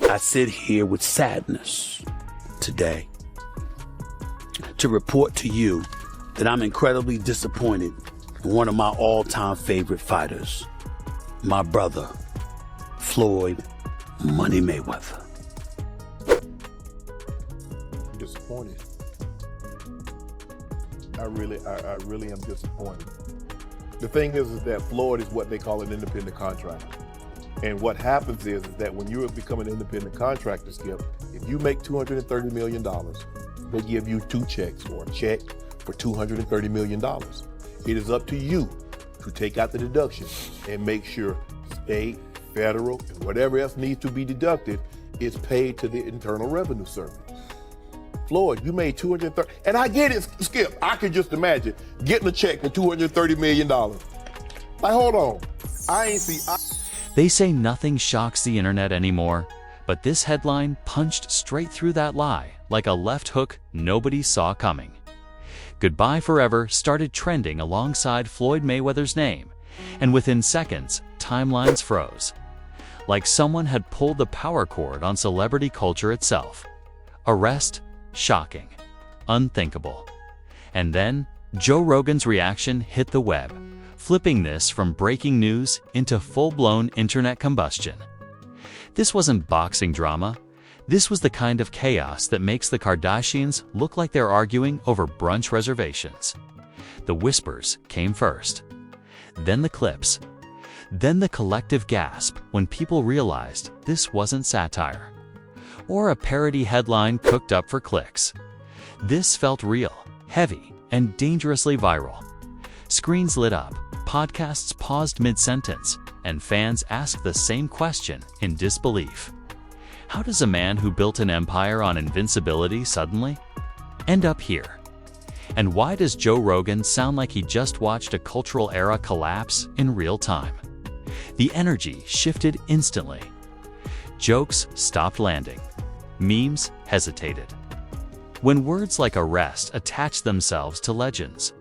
I sit here with sadness today to report to you that I'm incredibly disappointed in one of my all-time favorite fighters, my brother, Floyd Money Mayweather. Disappointed. I really am disappointed. The thing is that Floyd is what they call an independent contractor. And what happens is that when you become an independent contractor, Skip, if you make $230 million, they give you 2 checks or a check for $230 million. It is up to you to take out the deductions and make sure state, federal, and whatever else needs to be deducted is paid to the Internal Revenue Service. Floyd, you made $230, and I get it, Skip. I can just imagine getting a check for $230 million. Like, hold on, They say nothing shocks the internet anymore, but this headline punched straight through that lie like a left hook nobody saw coming. Goodbye Forever started trending alongside Floyd Mayweather's name, and within seconds, timelines froze. Like someone had pulled the power cord on celebrity culture itself. Arrest, shocking, unthinkable. And then, Joe Rogan's reaction hit the web, flipping this from breaking news into full-blown internet combustion. This wasn't boxing drama. This was the kind of chaos that makes the Kardashians look like they're arguing over brunch reservations. The whispers came first, then the clips, then the collective gasp when people realized this wasn't satire or a parody headline cooked up for clicks. This felt real, heavy, and dangerously viral. Screens lit up, podcasts paused mid-sentence, and fans asked the same question in disbelief. How does a man who built an empire on invincibility suddenly end up here? And why does Joe Rogan sound like he just watched a cultural era collapse in real time? The energy shifted instantly. Jokes stopped landing. Memes hesitated. When words like arrest attach themselves to legends,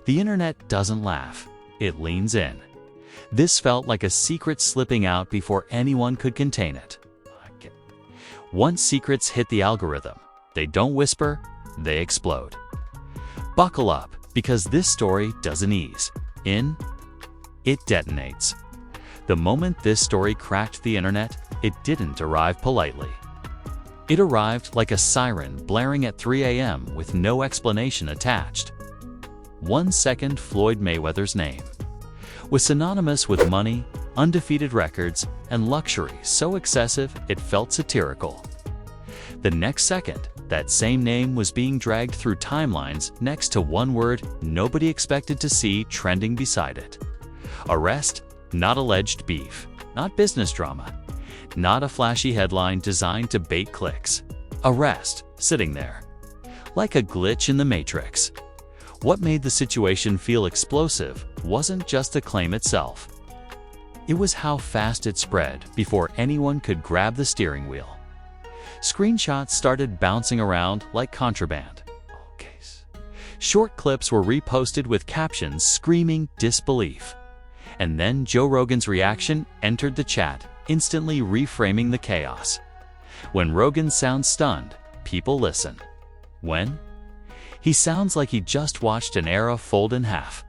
the internet doesn't laugh, it leans in. This felt like a secret slipping out before anyone could contain it. Once secrets hit the algorithm, they don't whisper, they explode. Buckle up, because this story doesn't ease in, it detonates. The moment this story cracked the internet, it didn't arrive politely. It arrived like a siren blaring at 3 a.m. with no explanation attached. 1 second Floyd Mayweather's name was synonymous with money, undefeated records, and luxury so excessive it felt satirical. The next second, that same name was being dragged through timelines next to one word nobody expected to see trending beside it. Arrest, not alleged beef, not business drama, not a flashy headline designed to bait clicks. Arrest, sitting there, like a glitch in the Matrix. What made the situation feel explosive wasn't just the claim itself. It was how fast it spread before anyone could grab the steering wheel. Screenshots started bouncing around like contraband. Short clips were reposted with captions screaming disbelief. And then Joe Rogan's reaction entered the chat, instantly reframing the chaos. When Rogan sounds stunned, people listen. When? He sounds like he just watched an era fold in half.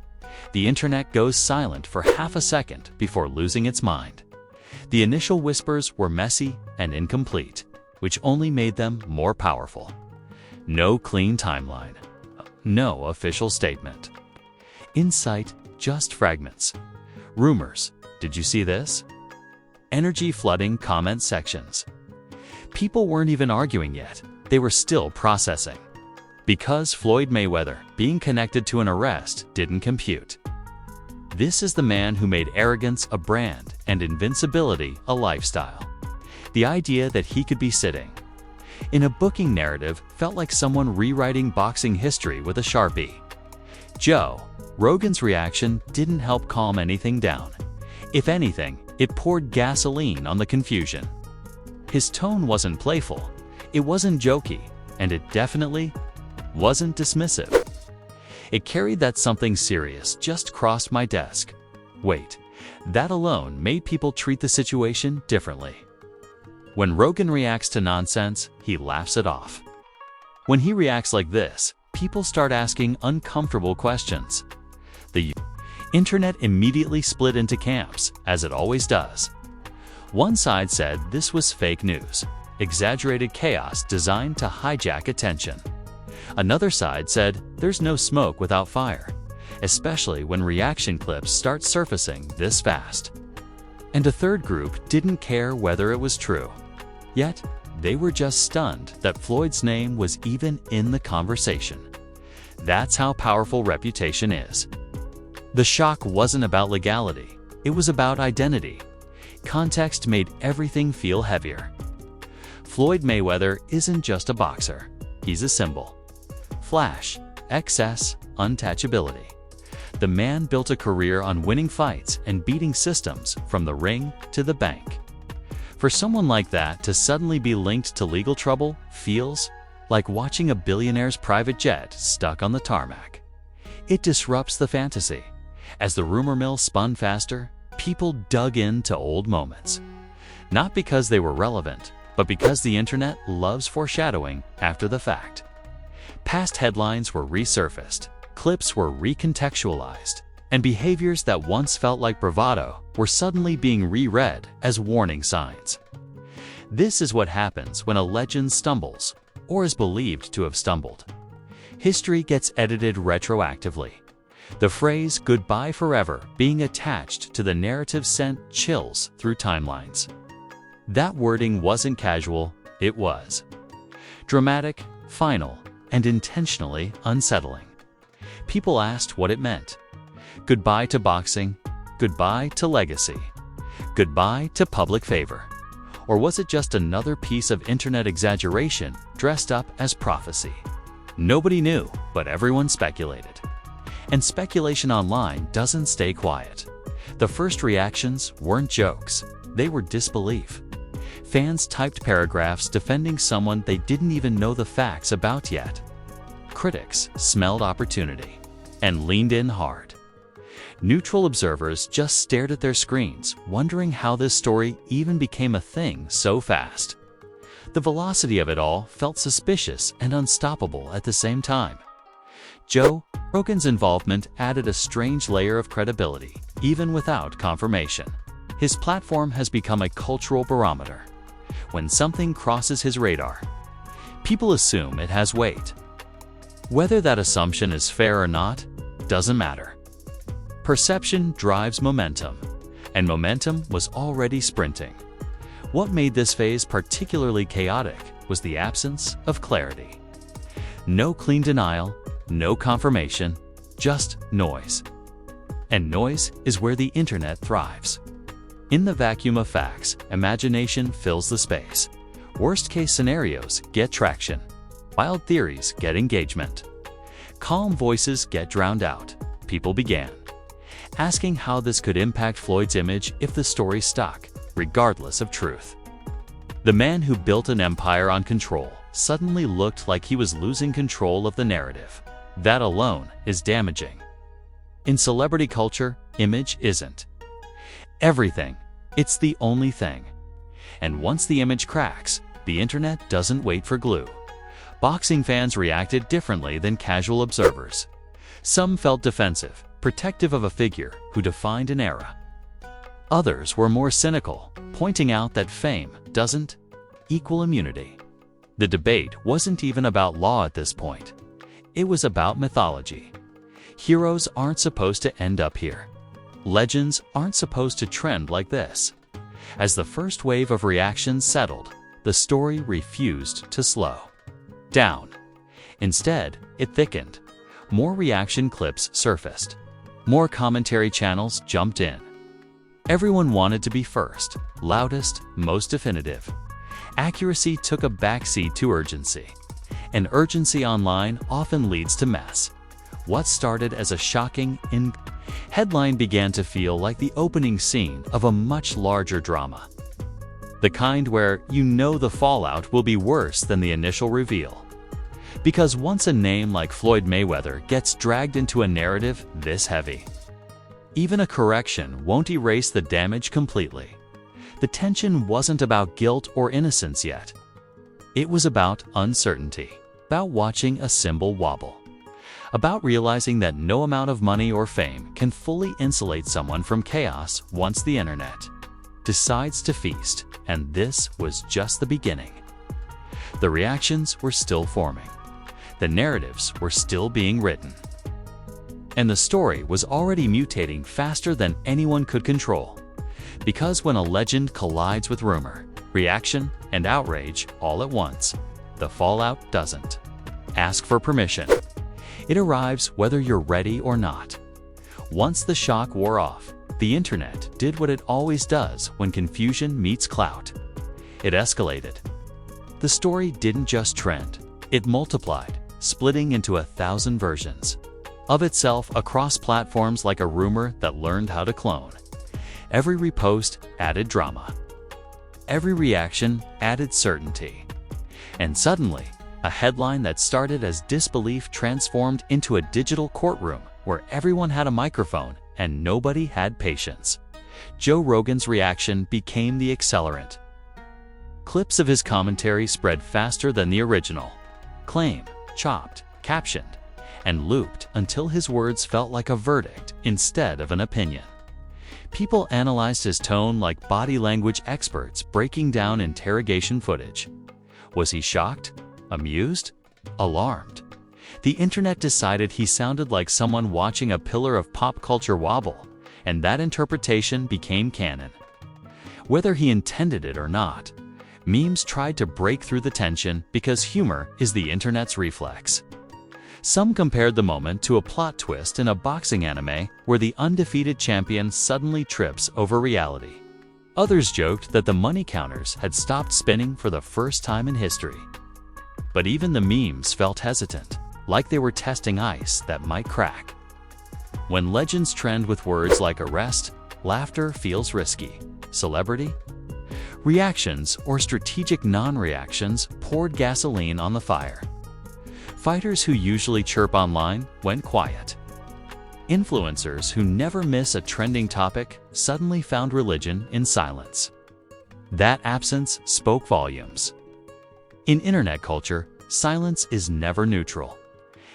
The internet goes silent for half a second before losing its mind. The initial whispers were messy and incomplete, which only made them more powerful. No clean timeline. No official statement. Insight, just fragments. Rumors. Did you see this? Energy flooding comment sections. People weren't even arguing yet. They were still processing. Because Floyd Mayweather being connected to an arrest didn't compute. This is the man who made arrogance a brand and invincibility a lifestyle. The idea that he could be sitting in a booking narrative felt like someone rewriting boxing history with a Sharpie. Joe Rogan's reaction didn't help calm anything down. If anything, it poured gasoline on the confusion. His tone wasn't playful, it wasn't jokey, and it definitely wasn't dismissive. It carried that something serious just crossed my desk. Wait, that alone made people treat the situation differently. When Rogan reacts to nonsense, he laughs it off. When he reacts like this, people start asking uncomfortable questions. The internet immediately split into camps, as it always does. One side said this was fake news, exaggerated chaos designed to hijack attention. Another side said there's no smoke without fire, especially when reaction clips start surfacing this fast. And a third group didn't care whether it was true. Yet, they were just stunned that Floyd's name was even in the conversation. That's how powerful reputation is. The shock wasn't about legality, it was about identity. Context made everything feel heavier. Floyd Mayweather isn't just a boxer, he's a symbol. Flash, excess, untouchability. The man built a career on winning fights and beating systems from the ring to the bank. For someone like that to suddenly be linked to legal trouble feels like watching a billionaire's private jet stuck on the tarmac. It disrupts the fantasy. As the rumor mill spun faster, people dug into old moments. Not because they were relevant, but because the internet loves foreshadowing after the fact. Past headlines were resurfaced, clips were recontextualized, and behaviors that once felt like bravado were suddenly being reread as warning signs. This is what happens when a legend stumbles, or is believed to have stumbled. History gets edited retroactively. The phrase "goodbye forever" being attached to the narrative sent chills through timelines. That wording wasn't casual, it was dramatic, final, and intentionally unsettling. People asked what it meant. Goodbye to boxing, goodbye to legacy, goodbye to public favor. Or was it just another piece of internet exaggeration dressed up as prophecy? Nobody knew, but everyone speculated. And speculation online doesn't stay quiet. The first reactions weren't jokes, they were disbelief. Fans typed paragraphs defending someone they didn't even know the facts about yet. Critics smelled opportunity and leaned in hard. Neutral observers just stared at their screens, wondering how this story even became a thing so fast. The velocity of it all felt suspicious and unstoppable at the same time. Joe Rogan's involvement added a strange layer of credibility, even without confirmation. His platform has become a cultural barometer. When something crosses his radar, people assume it has weight. Whether that assumption is fair or not, doesn't matter. Perception drives momentum, and momentum was already sprinting. What made this phase particularly chaotic was the absence of clarity. No clean denial, no confirmation, just noise. And noise is where the internet thrives. In the vacuum of facts, imagination fills the space. Worst-case scenarios get traction. Wild theories get engagement. Calm voices get drowned out. People began asking how this could impact Floyd's image if the story stuck, regardless of truth. The man who built an empire on control suddenly looked like he was losing control of the narrative. That alone is damaging. In celebrity culture, image isn't everything, it's the only thing. And once the image cracks, the internet doesn't wait for glue. Boxing fans reacted differently than casual observers. Some felt defensive, protective of a figure who defined an era. Others were more cynical, pointing out that fame doesn't equal immunity. The debate wasn't even about law at this point. It was about mythology. Heroes aren't supposed to end up here. Legends aren't supposed to trend like this. As the first wave of reactions settled, the story refused to slow down. Instead, it thickened. More reaction clips surfaced. More commentary channels jumped in. Everyone wanted to be first, loudest, most definitive. Accuracy took a backseat to urgency. And urgency online often leads to mess. What started as a shocking headline began to feel like the opening scene of a much larger drama. The kind where you know the fallout will be worse than the initial reveal. Because once a name like Floyd Mayweather gets dragged into a narrative this heavy, even a correction won't erase the damage completely. The tension wasn't about guilt or innocence yet. It was about uncertainty, about watching a symbol wobble, about realizing that no amount of money or fame can fully insulate someone from chaos once the internet decides to feast, and this was just the beginning. The reactions were still forming. The narratives were still being written. And the story was already mutating faster than anyone could control. Because when a legend collides with rumor, reaction, and outrage all at once, the fallout doesn't ask for permission. It arrives whether you're ready or not. Once the shock wore off, the internet did what it always does when confusion meets clout. It escalated. The story didn't just trend, it multiplied, splitting into 1,000 versions of itself across platforms like a rumor that learned how to clone. Every repost added drama. Every reaction added certainty. And suddenly, a headline that started as disbelief transformed into a digital courtroom where everyone had a microphone and nobody had patience. Joe Rogan's reaction became the accelerant. Clips of his commentary spread faster than the original. Claim, chopped, captioned, and looped until his words felt like a verdict instead of an opinion. People analyzed his tone like body language experts breaking down interrogation footage. Was he shocked? Amused? Alarmed? The internet decided he sounded like someone watching a pillar of pop culture wobble, and that interpretation became canon. Whether he intended it or not, memes tried to break through the tension because humor is the internet's reflex. Some compared the moment to a plot twist in a boxing anime where the undefeated champion suddenly trips over reality. Others joked that the money counters had stopped spinning for the first time in history. But even the memes felt hesitant, like they were testing ice that might crack. When legends trend with words like arrest, laughter feels risky. Celebrity? Reactions or strategic non-reactions poured gasoline on the fire. Fighters who usually chirp online went quiet. Influencers who never miss a trending topic suddenly found religion in silence. That absence spoke volumes. In internet culture, silence is never neutral.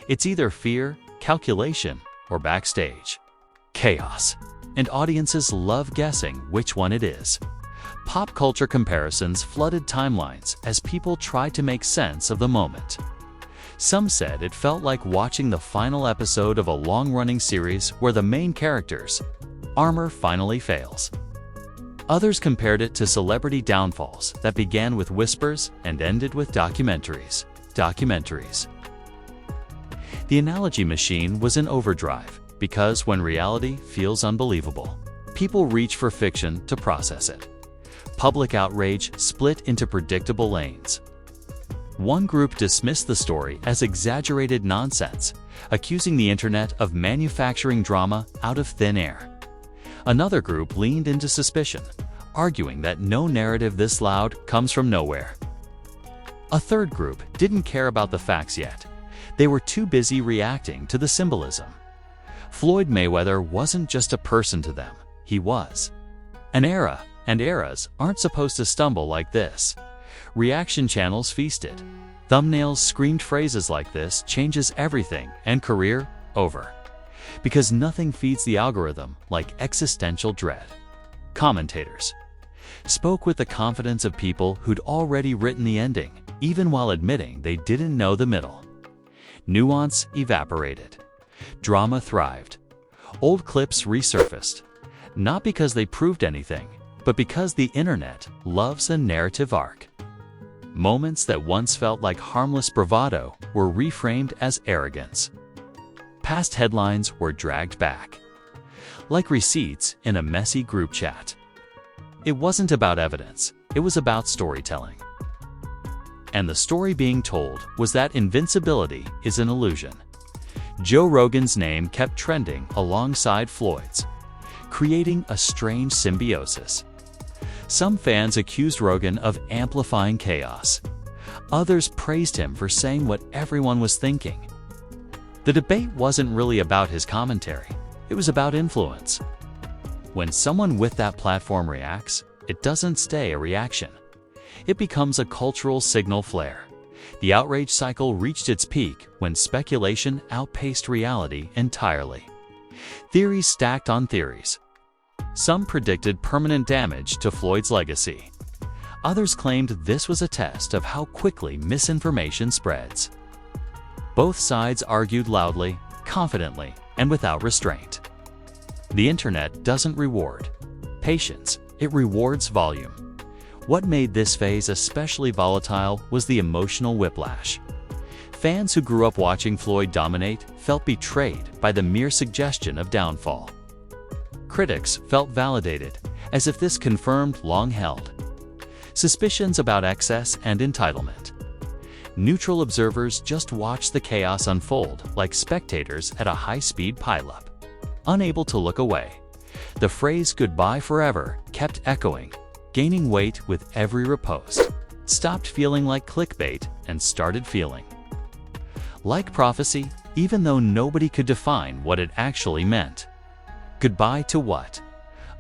It's either fear, calculation, or backstage chaos, and audiences love guessing which one it is. Pop culture comparisons flooded timelines as people tried to make sense of the moment. Some said it felt like watching the final episode of a long-running series where the main character's armor finally fails. Others compared it to celebrity downfalls that began with whispers and ended with documentaries. The analogy machine was in overdrive because when reality feels unbelievable, people reach for fiction to process it. Public outrage split into predictable lanes. One group dismissed the story as exaggerated nonsense, accusing the internet of manufacturing drama out of thin air. Another group leaned into suspicion, arguing that no narrative this loud comes from nowhere. A third group didn't care about the facts yet. They were too busy reacting to the symbolism. Floyd Mayweather wasn't just a person to them, he was an era, and eras aren't supposed to stumble like this. Reaction channels feasted. Thumbnails screamed phrases like "this changes everything" and "career over." Because nothing feeds the algorithm like existential dread. Commentators spoke with the confidence of people who'd already written the ending, even while admitting they didn't know the middle. Nuance evaporated. Drama thrived. Old clips resurfaced. Not because they proved anything, but because the internet loves a narrative arc. Moments that once felt like harmless bravado were reframed as arrogance. Past headlines were dragged back, like receipts in a messy group chat. It wasn't about evidence, it was about storytelling. And the story being told was that invincibility is an illusion. Joe Rogan's name kept trending alongside Floyd's, creating a strange symbiosis. Some fans accused Rogan of amplifying chaos. Others praised him for saying what everyone was thinking. The debate wasn't really about his commentary, it was about influence. When someone with that platform reacts, it doesn't stay a reaction. It becomes a cultural signal flare. The outrage cycle reached its peak when speculation outpaced reality entirely. Theories stacked on theories. Some predicted permanent damage to Floyd's legacy. Others claimed this was a test of how quickly misinformation spreads. Both sides argued loudly, confidently, and without restraint. The internet doesn't reward patience, it rewards volume. What made this phase especially volatile was the emotional whiplash. Fans who grew up watching Floyd dominate felt betrayed by the mere suggestion of downfall. Critics felt validated, as if this confirmed long-held suspicions about excess and entitlement. Neutral observers just watched the chaos unfold like spectators at a high-speed pileup. Unable to look away, the phrase "goodbye forever" kept echoing, gaining weight with every repost. Stopped feeling like clickbait and started feeling like prophecy, even though nobody could define what it actually meant. Goodbye to what?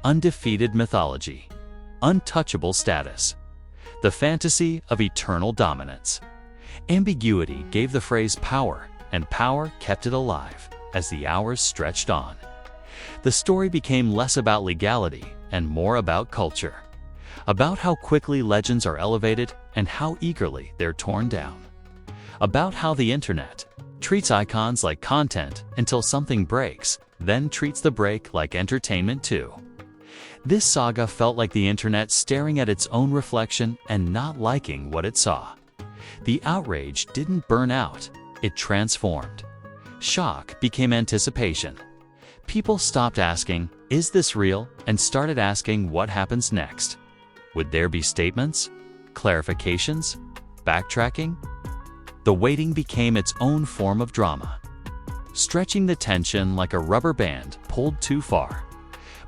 Undefeated mythology, untouchable status, the fantasy of eternal dominance. Ambiguity gave the phrase power, and power kept it alive as the hours stretched on. The story became less about legality and more about culture, about how quickly legends are elevated and how eagerly they're torn down, about how the internet treats icons like content until something breaks, then treats the break like entertainment too. This saga felt like the internet staring at its own reflection and not liking what it saw. The outrage didn't burn out, it transformed. Shock became anticipation. People stopped asking, "Is this real?" and started asking, "What happens next?" Would there be statements, clarifications, backtracking? The waiting became its own form of drama, stretching the tension like a rubber band pulled too far.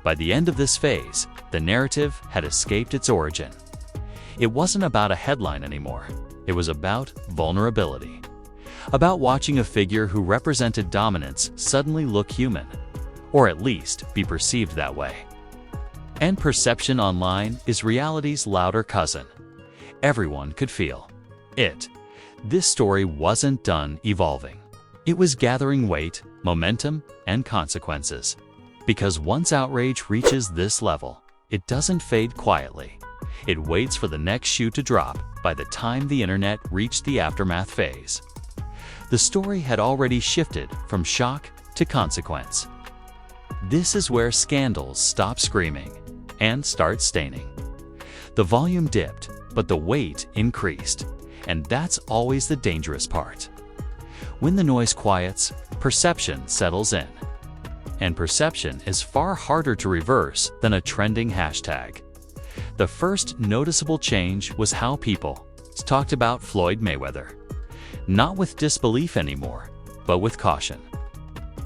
By the end of this phase, the narrative had escaped its origin. It wasn't about a headline anymore. It was about vulnerability. About watching a figure who represented dominance suddenly look human, or at least be perceived that way. And perception online is reality's louder cousin. Everyone could feel it. This story wasn't done evolving. It was gathering weight, momentum, and consequences. Because once outrage reaches this level, it doesn't fade quietly. It waits for the next shoe to drop by the time the internet reached the aftermath phase. The story had already shifted from shock to consequence. This is where scandals stop screaming and start staining. The volume dipped, but the weight increased. And that's always the dangerous part. When the noise quiets, perception settles in. And perception is far harder to reverse than a trending hashtag. The first noticeable change was how people talked about Floyd Mayweather. Not with disbelief anymore, but with caution.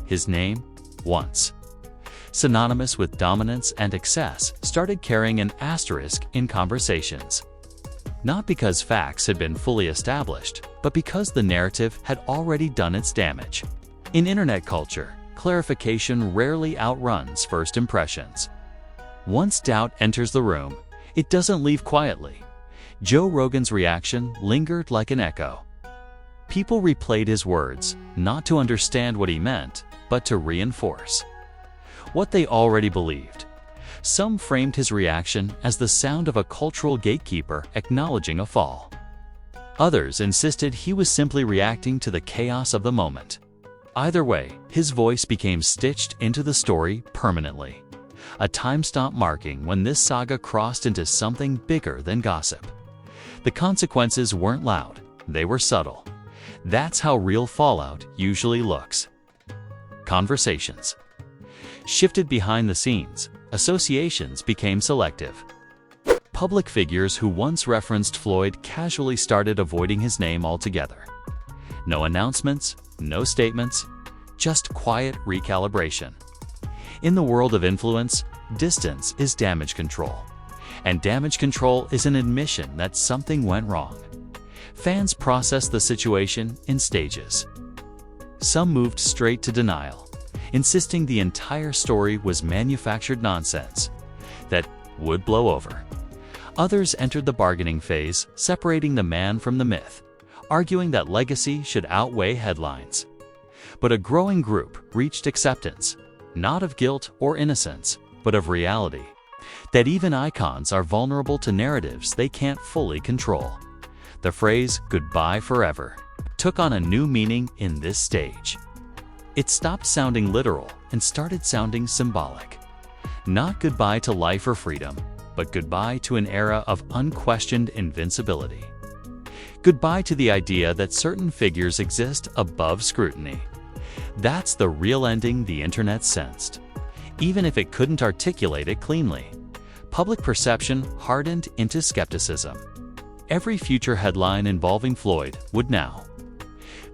His name, once synonymous with dominance and excess, started carrying an asterisk in conversations. Not because facts had been fully established, but because the narrative had already done its damage. In internet culture, clarification rarely outruns first impressions. Once doubt enters the room, it doesn't leave quietly. Joe Rogan's reaction lingered like an echo. People replayed his words, not to understand what he meant, but to reinforce what they already believed. Some framed his reaction as the sound of a cultural gatekeeper acknowledging a fall. Others insisted he was simply reacting to the chaos of the moment. Either way, his voice became stitched into the story permanently. A timestamp marking when this saga crossed into something bigger than gossip. The consequences weren't loud, they were subtle. That's how real fallout usually looks. Conversations shifted behind the scenes. Associations became selective. Public figures who once referenced Floyd casually started avoiding his name altogether. No announcements, no statements, just quiet recalibration. In the world of influence, distance is damage control. And damage control is an admission that something went wrong. Fans processed the situation in stages. Some moved straight to denial, insisting the entire story was manufactured nonsense that would blow over. Others entered the bargaining phase, separating the man from the myth, arguing that legacy should outweigh headlines. But a growing group reached acceptance, not of guilt or innocence, but of reality, that even icons are vulnerable to narratives they can't fully control. The phrase "goodbye forever" took on a new meaning in this stage. It stopped sounding literal and started sounding symbolic. Not goodbye to life or freedom, but goodbye to an era of unquestioned invincibility. Goodbye to the idea that certain figures exist above scrutiny. That's the real ending the internet sensed. Even if it couldn't articulate it cleanly, public perception hardened into skepticism. Every future headline involving Floyd would now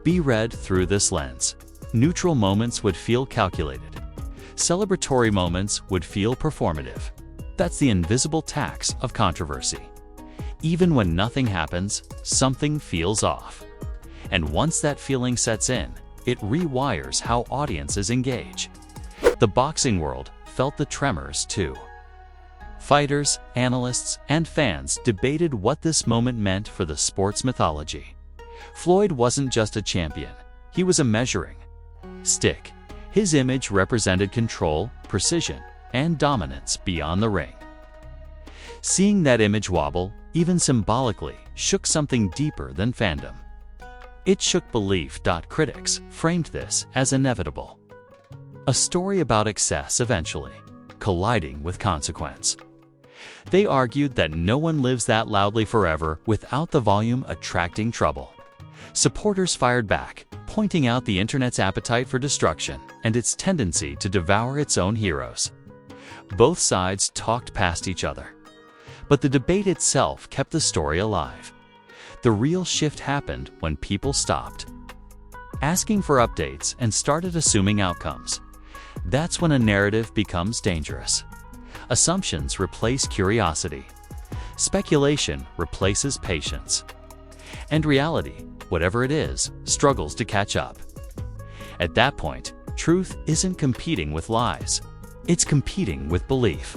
be read through this lens. Neutral moments would feel calculated. Celebratory moments would feel performative. That's the invisible tax of controversy. Even when nothing happens, something feels off. And once that feeling sets in, it rewires how audiences engage. The boxing world felt the tremors too. Fighters, analysts, and fans debated what this moment meant for the sport's mythology. Floyd wasn't just a champion, he was a measuring stick. His image represented control, precision, and dominance beyond the ring. Seeing that image wobble, even symbolically, shook something deeper than fandom. It shook belief. Critics framed this as inevitable. A story about excess eventually colliding with consequence. They argued that no one lives that loudly forever without the volume attracting trouble. Supporters fired back, pointing out the internet's appetite for destruction and its tendency to devour its own heroes. Both sides talked past each other. But the debate itself kept the story alive. The real shift happened when people stopped asking for updates and started assuming outcomes. That's when a narrative becomes dangerous. Assumptions replace curiosity. Speculation replaces patience. And reality, whatever it is, struggles to catch up. At that point, truth isn't competing with lies. It's competing with belief.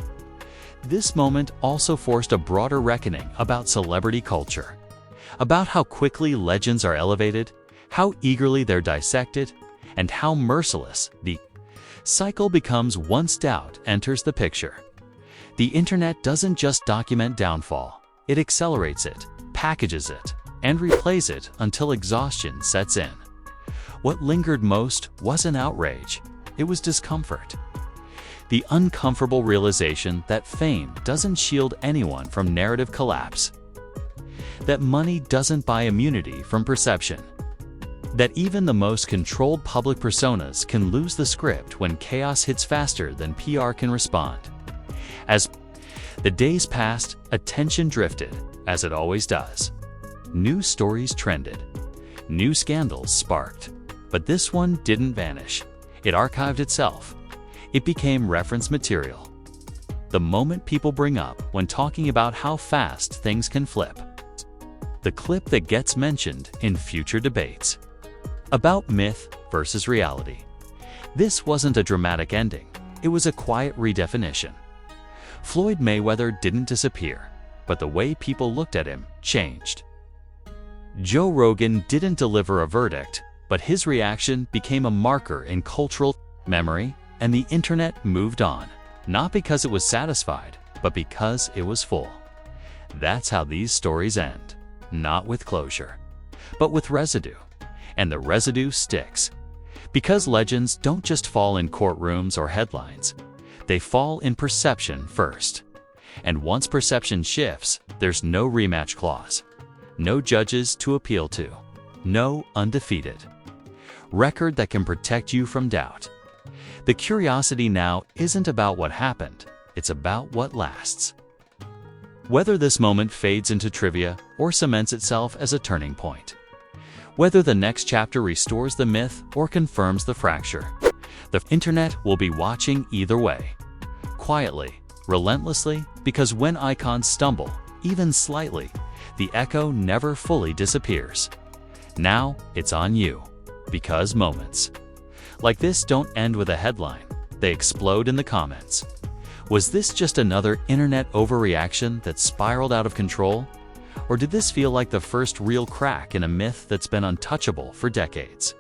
This moment also forced a broader reckoning about celebrity culture, about how quickly legends are elevated, how eagerly they're dissected, and how merciless the cycle becomes once doubt enters the picture. The internet doesn't just document downfall, it accelerates it, packages it, and replays it until exhaustion sets in. What lingered most wasn't outrage, it was discomfort. The uncomfortable realization that fame doesn't shield anyone from narrative collapse, that money doesn't buy immunity from perception, that even the most controlled public personas can lose the script when chaos hits faster than PR can respond. As the days passed, attention drifted, as it always does. New stories trended. New scandals sparked. But this one didn't vanish. It archived itself. It became reference material. The moment people bring up when talking about how fast things can flip. The clip that gets mentioned in future debates. About myth versus reality. This wasn't a dramatic ending. It was a quiet redefinition. Floyd Mayweather didn't disappear, but the way people looked at him changed. Joe Rogan didn't deliver a verdict, but his reaction became a marker in cultural memory, and the internet moved on, not because it was satisfied, but because it was full. That's how these stories end, not with closure, but with residue. And the residue sticks. Because legends don't just fall in courtrooms or headlines, they fall in perception first. And once perception shifts, there's no rematch clause, no judges to appeal to, no undefeated record that can protect you from doubt. The curiosity now isn't about what happened, it's about what lasts. Whether this moment fades into trivia or cements itself as a turning point. Whether the next chapter restores the myth or confirms the fracture. The internet will be watching either way. Quietly, relentlessly, because when icons stumble, even slightly, the echo never fully disappears. Now it's on you, because moments like this don't end with a headline, they explode in the comments. Was this just another internet overreaction that spiraled out of control? Or did this feel like the first real crack in a myth that's been untouchable for decades?